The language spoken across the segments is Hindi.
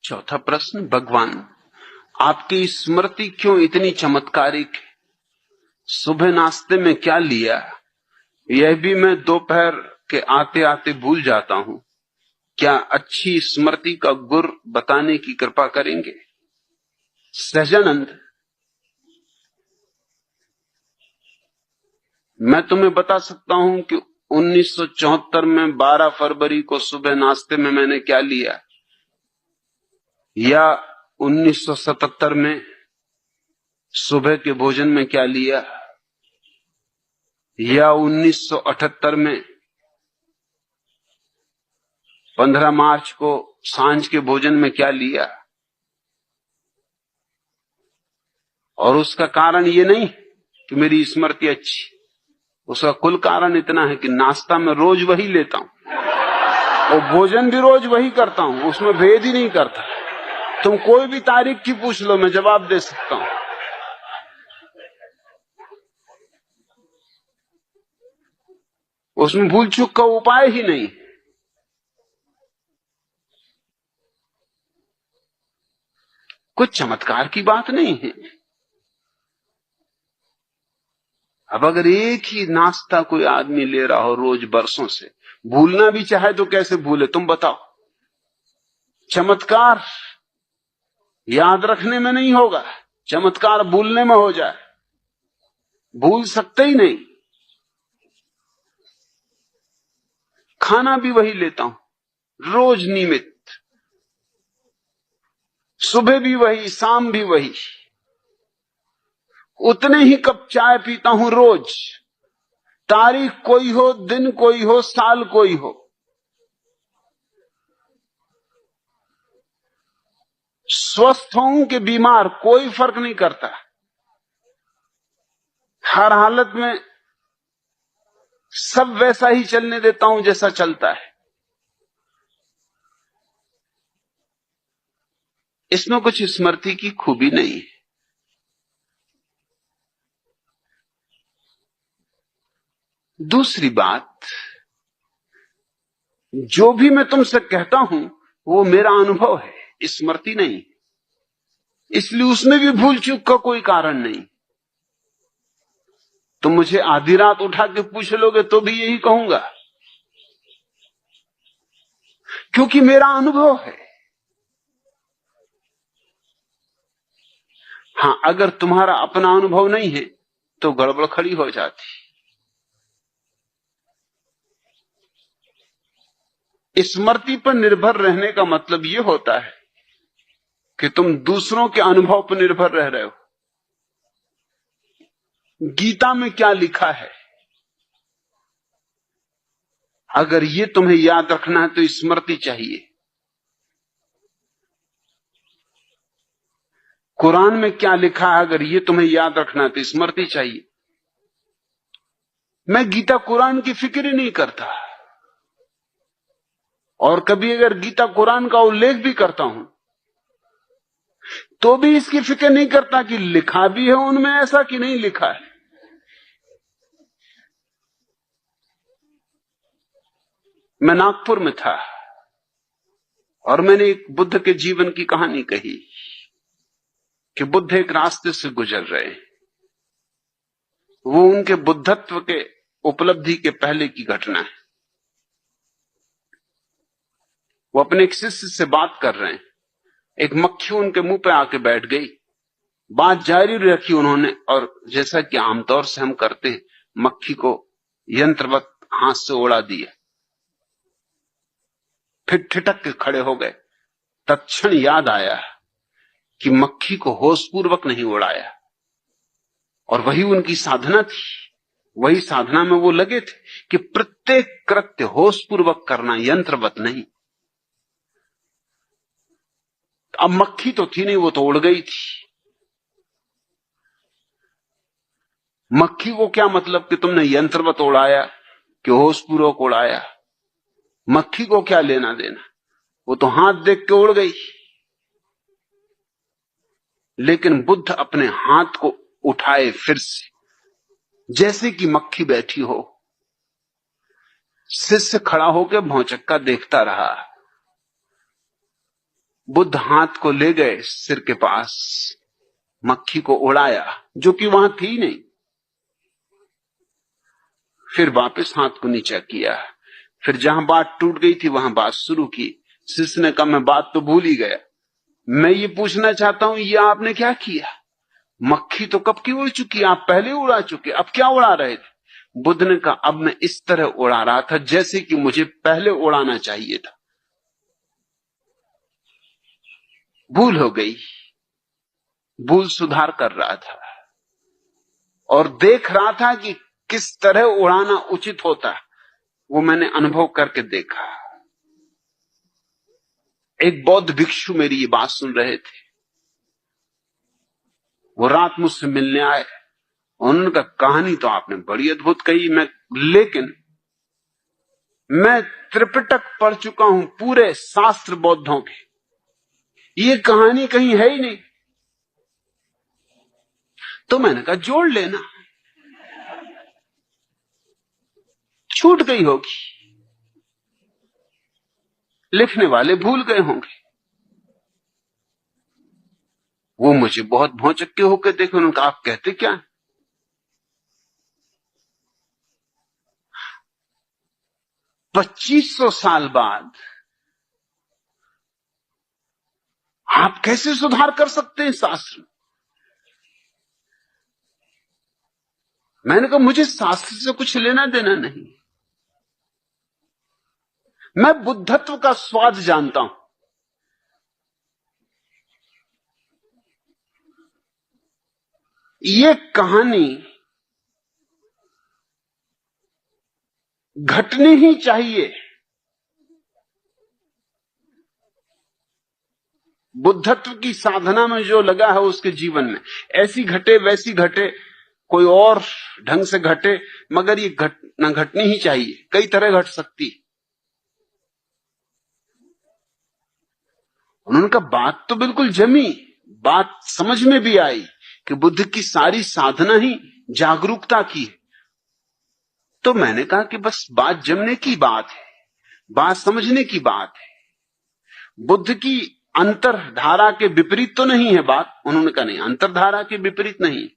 चौथा प्रश्न, भगवान आपकी स्मृति क्यों इतनी चमत्कारिक है? सुबह नाश्ते में क्या लिया यह भी मैं दोपहर के आते आते भूल जाता हूं। क्या अच्छी स्मृति का गुर बताने की कृपा करेंगे? सहजानंद, मैं तुम्हें बता सकता हूं कि 1974 में 12 फरवरी को सुबह नाश्ते में मैंने क्या लिया, या 1977 में सुबह के भोजन में क्या लिया, या 1978 में 15 मार्च को सांझ के भोजन में क्या लिया। और उसका कारण ये नहीं कि मेरी स्मृति अच्छी, उसका कुल कारण इतना है कि नाश्ता में रोज वही लेता हूं और भोजन भी रोज वही करता हूं, उसमें भेद ही नहीं करता। तुम कोई भी तारीख की पूछ लो, मैं जवाब दे सकता हूं। उसमें भूल चूक का उपाय ही नहीं। कुछ चमत्कार की बात नहीं है। अब अगर एक ही नाश्ता कोई आदमी ले रहा हो रोज बरसों से, भूलना भी चाहे तो कैसे भूले? तुम बताओ। चमत्कार याद रखने में नहीं होगा, चमत्कार भूलने में हो जाए। भूल सकते ही नहीं। खाना भी वही लेता हूं रोज नियमित, सुबह भी वही, शाम भी वही। उतने ही कप चाय पीता हूं रोज, तारीख कोई हो, दिन कोई हो, साल कोई हो। स्वस्थ हूं कि बीमार, कोई फर्क नहीं करता। हर हालत में सब वैसा ही चलने देता हूं जैसा चलता है। इसमें कुछ स्मृति की खूबी नहीं है। दूसरी बात, जो भी मैं तुमसे कहता हूं वो मेरा अनुभव है, स्मृति नहीं। इसलिए उसमें भी भूल चूक का कोई कारण नहीं। तुम मुझे आधी रात उठा के पूछ लोगे तो भी यही कहूंगा, क्योंकि मेरा अनुभव है। हां, अगर तुम्हारा अपना अनुभव नहीं है तो गड़बड़ खड़ी हो जाती। स्मृति पर निर्भर रहने का मतलब यह होता है कि तुम दूसरों के अनुभव पर निर्भर रह रहे हो। गीता में क्या लिखा है, अगर ये तुम्हें याद रखना है तो स्मृति चाहिए। कुरान में क्या लिखा है, अगर ये तुम्हें याद रखना है तो स्मृति चाहिए। मैं गीता कुरान की फिक्र ही नहीं करता, और कभी अगर गीता कुरान का उल्लेख भी करता हूं तो भी इसकी फिक्र नहीं करता कि लिखा भी है उनमें ऐसा कि नहीं लिखा है। मैं नागपुर में था और मैंने एक बुद्ध के जीवन की कहानी कही कि बुद्ध एक रास्ते से गुजर रहे हैं। वो उनके बुद्धत्व के उपलब्धि के पहले की घटना है। वो अपने एक शिष्य से बात कर रहे हैं, एक मक्खी उनके मुंह पे आके बैठ गई। बात जारी रखी उन्होंने, और जैसा कि आमतौर से हम करते हैं, मक्खी को यंत्रवत हाथ से उड़ा दिया। फिर ठिठक के खड़े हो गए। तत्क्षण याद आया कि मक्खी को होशपूर्वक नहीं उड़ाया, और वही उनकी साधना थी। वही साधना में वो लगे थे कि प्रत्येक कृत्य होशपूर्वक करना, यंत्रवत नहीं। अब मक्खी तो थी नहीं, वो तो उड़ गई थी। मक्खी को क्या मतलब कि तुमने यंत्रवत उड़ाया कि होशपूर्वक उड़ाया? मक्खी को क्या लेना देना, वो तो हाथ देख के उड़ गई। लेकिन बुद्ध अपने हाथ को उठाए फिर से, जैसे कि मक्खी बैठी हो। शिष्य खड़ा होकर भौचक्का देखता रहा। बुद्ध हाथ को ले गए सिर के पास, मक्खी को उड़ाया जो कि वहां थी नहीं, फिर वापस हाथ को नीचा किया, फिर जहां बात टूट गई थी वहां बात शुरू की। शिष्य ने कहा मैं बात तो भूल ही गया, मैं ये पूछना चाहता हूं ये आपने क्या किया? मक्खी तो कब की उड़ चुकी, आप पहले उड़ा चुके, अब क्या उड़ा रहे थे? बुद्ध ने कहा अब मैं इस तरह उड़ा रहा था जैसे कि मुझे पहले उड़ाना चाहिए था, भूल हो गई, भूल सुधार कर रहा था और देख रहा था कि किस तरह उड़ाना उचित होता है, वो मैंने अनुभव करके देखा। एक बौद्ध भिक्षु मेरी ये बात सुन रहे थे, वो रात मुझसे मिलने आए, उन्होंने कहा कहानी तो आपने बड़ी अद्भुत कही, लेकिन मैं त्रिपिटक पढ़ चुका हूं, पूरे शास्त्र बौद्धों के, ये कहानी कहीं है ही नहीं। तो मैंने कहा जोड़ लेना, छूट गई होगी, लिखने वाले भूल गए होंगे। वो मुझे बहुत भौचक्के होकर देखे, उन्होंने कहा आप कहते क्या है? 2500 साल बाद आप कैसे सुधार कर सकते हैं शास्त्र में? मैंने कहा मुझे शास्त्र से कुछ लेना देना नहीं, मैं बुद्धत्व का स्वाद जानता हूं। ये कहानी घटनी ही चाहिए, बुद्धत्व की साधना में जो लगा है उसके जीवन में ऐसी घटे वैसी घटे, कोई और ढंग से घटे, मगर ये घटना घटनी ही चाहिए, कई तरह घट सकती। उन्होंने कहा बात तो बिल्कुल जमी, बात समझ में भी आई कि बुद्ध की सारी साधना ही जागरूकता की है। तो मैंने कहा कि बस बात जमने की बात है, बात समझने की बात है, बुद्ध की अंतरधारा के विपरीत तो नहीं है बात। उन्होंने कहा नहीं, अंतरधारा के विपरीत नहीं,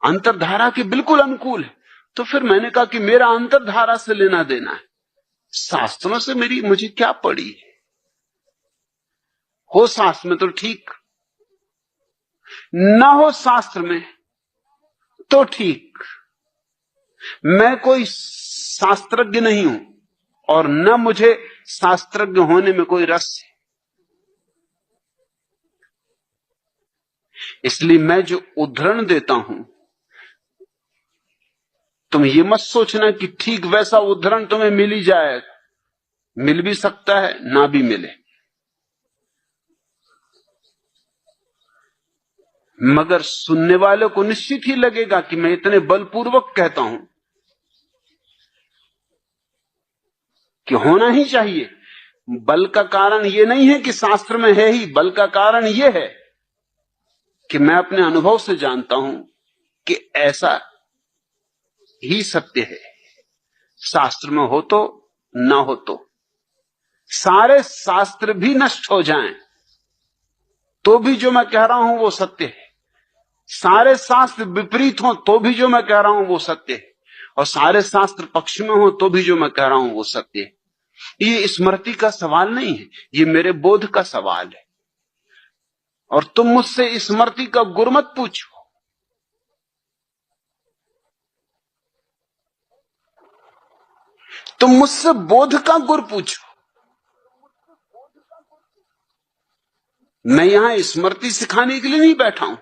अंतरधारा के बिल्कुल अनुकूल है। तो फिर मैंने कहा कि मेरा अंतरधारा से लेना देना है, शास्त्रों से मुझे क्या पड़ी है? हो शास्त्र में तो ठीक, ना हो शास्त्र में तो ठीक। मैं कोई शास्त्रज्ञ नहीं हूं और न मुझे शास्त्रज्ञ होने में कोई रस है, इसलिए मैं जो उद्धरण देता हूं, तुम ये मत सोचना कि ठीक वैसा उद्धरण तुम्हें मिल ही जाएगा, मिल भी सकता है ना भी मिले, मगर सुनने वाले को निश्चित ही लगेगा कि मैं इतने बलपूर्वक कहता हूं कि होना ही चाहिए। बल का कारण यह नहीं है कि शास्त्र में है ही, बल का कारण यह है कि मैं अपने अनुभव से जानता हूं कि ऐसा ही सत्य है, शास्त्र में हो तो ना हो तो, सारे शास्त्र भी नष्ट हो जाएं तो भी जो मैं कह रहा हूं वो सत्य है, सारे शास्त्र विपरीत हो तो भी जो मैं कह रहा हूं वो सत्य है, और सारे शास्त्र पक्ष में हो तो भी जो मैं कह रहा हूं वो सत्य है। ये स्मृति का सवाल नहीं है, ये मेरे बोध का सवाल है। और तुम मुझसे स्मृति का गुर मत पूछो, तुम मुझसे बोध का गुर पूछो। मैं यहां स्मृति सिखाने के लिए नहीं बैठा हूं,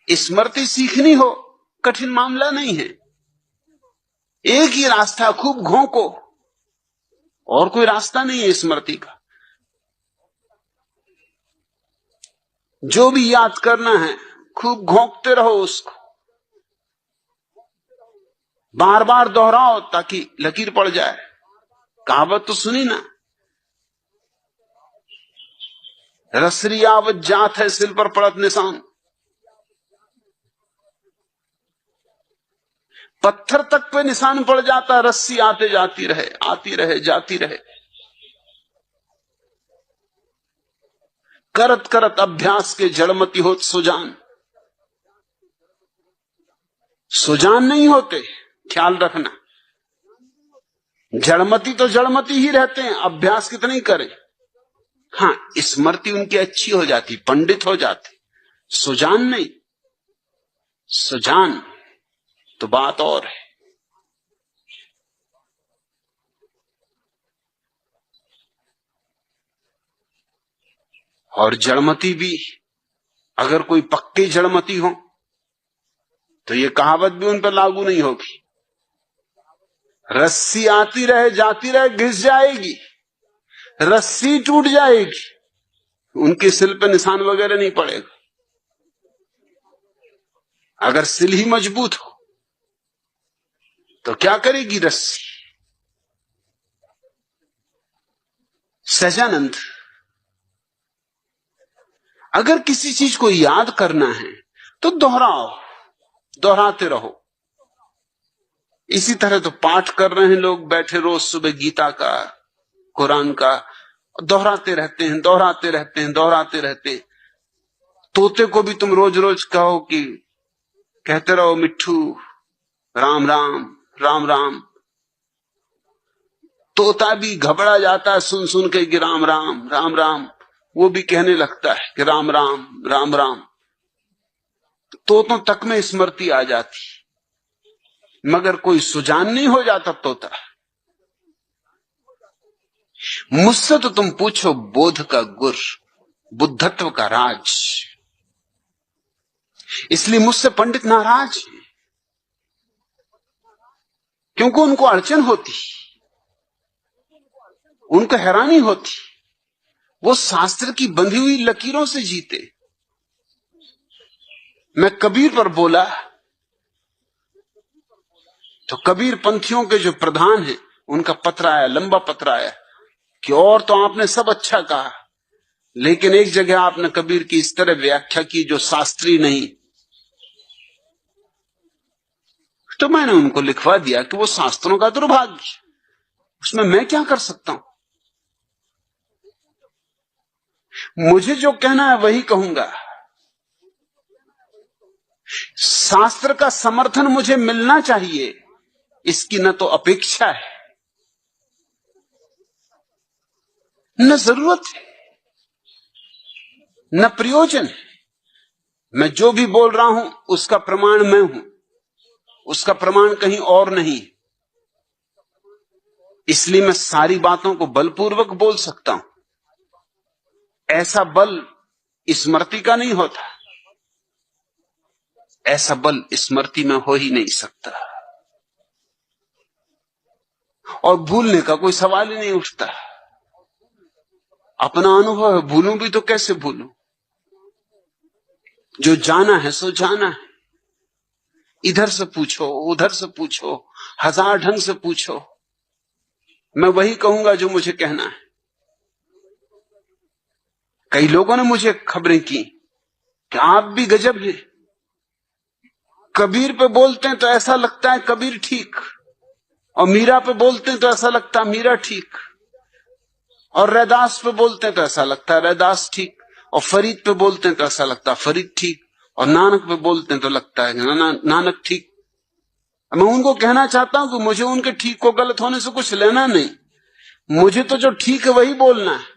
स्मृति सीखनी हो कठिन मामला नहीं है, एक ही रास्ता, खूब घोंको, और कोई रास्ता नहीं है स्मृति का। जो भी याद करना है खूब घोंकते रहो उसको, बार बार दोहराओ ताकि लकीर पड़ जाए। कहावत तो सुनी ना, रसरी आवत जात है सिल पर पड़त निशान, पत्थर तक पे निशान पड़ जाता, रस्सी आते जाती रहे, आती रहे, जाती रहे। करत करत अभ्यास के जड़मती होत सुजान। सुजान नहीं होते, ख्याल रखना। जड़मती तो जड़मती ही रहते हैं, अभ्यास कितना ही करें। हाँ, स्मृति उनकी अच्छी हो जाती, पंडित हो जाते, सुजान नहीं। सुजान तो बात और है। और जड़मती भी, अगर कोई पक्के जड़मती हो तो ये कहावत भी उन पर लागू नहीं होगी। रस्सी आती रहे जाती रहे, घिस जाएगी, रस्सी टूट जाएगी, उनके सिल पे निशान वगैरह नहीं पड़ेगा। अगर सिल ही मजबूत हो तो क्या करेगी रस्सी। सहजानंद, अगर किसी चीज को याद करना है तो दोहराओ, दोहराते रहो। इसी तरह तो पाठ कर रहे हैं लोग बैठे रोज सुबह गीता का, कुरान का, दोहराते रहते हैं, दोहराते रहते हैं, दोहराते रहते हैं। तोते को भी तुम रोज रोज कहो कि कहते रहो मिट्ठू राम राम राम राम, तोता भी घबरा जाता है सुन सुन के कि राम राम राम राम, वो भी कहने लगता है कि राम राम राम राम। तोतों तक में स्मृति आ जाती, मगर कोई सुजान नहीं हो जाता तोता। मुझसे तो तुम पूछो बोध का गुर, बुद्धत्व का राज। इसलिए मुझसे पंडित नाराज हैं, क्योंकि उनको अड़चन होती, उनको हैरानी होती। वो शास्त्र की बंधी हुई लकीरों से जीते। मैं कबीर पर बोला तो कबीर पंथियों के जो प्रधान हैं उनका पत्र आया, लंबा पत्र आया कि और तो आपने सब अच्छा कहा, लेकिन एक जगह आपने कबीर की इस तरह व्याख्या की जो शास्त्रीय नहीं। तो मैंने उनको लिखवा दिया कि वो शास्त्रों का दुर्भाग्य, उसमें मैं क्या कर सकता हूं। मुझे जो कहना है वही कहूंगा। शास्त्र का समर्थन मुझे मिलना चाहिए, इसकी न तो अपेक्षा है न जरूरत है न प्रयोजन है। मैं जो भी बोल रहा हूं उसका प्रमाण मैं हूं, उसका प्रमाण कहीं और नहीं। इसलिए मैं सारी बातों को बलपूर्वक बोल सकता हूं। ऐसा बल स्मृति का नहीं होता, ऐसा बल स्मृति में हो ही नहीं सकता, और भूलने का कोई सवाल ही नहीं उठता। अपना अनुभव है, भूलूं भी तो कैसे भूलूं। जो जाना है सो जाना है। इधर से पूछो, उधर से पूछो, हजार ढंग से पूछो, मैं वही कहूंगा जो मुझे कहना है। कई लोगों ने मुझे खबरें की कि आप भी गजब हैं, कबीर पे बोलते हैं तो ऐसा लगता है कबीर ठीक, और मीरा पे बोलते हैं तो ऐसा लगता है मीरा ठीक, और रैदास पे बोलते हैं तो ऐसा लगता है रैदास ठीक, और फरीद पे बोलते हैं तो ऐसा लगता है फरीद ठीक, और नानक पे बोलते हैं तो लगता है नानक ठीक। मैं उनको कहना चाहता हूं कि मुझे उनके ठीक को गलत होने से कुछ लेना नहीं, मुझे तो जो ठीक है वही बोलना है।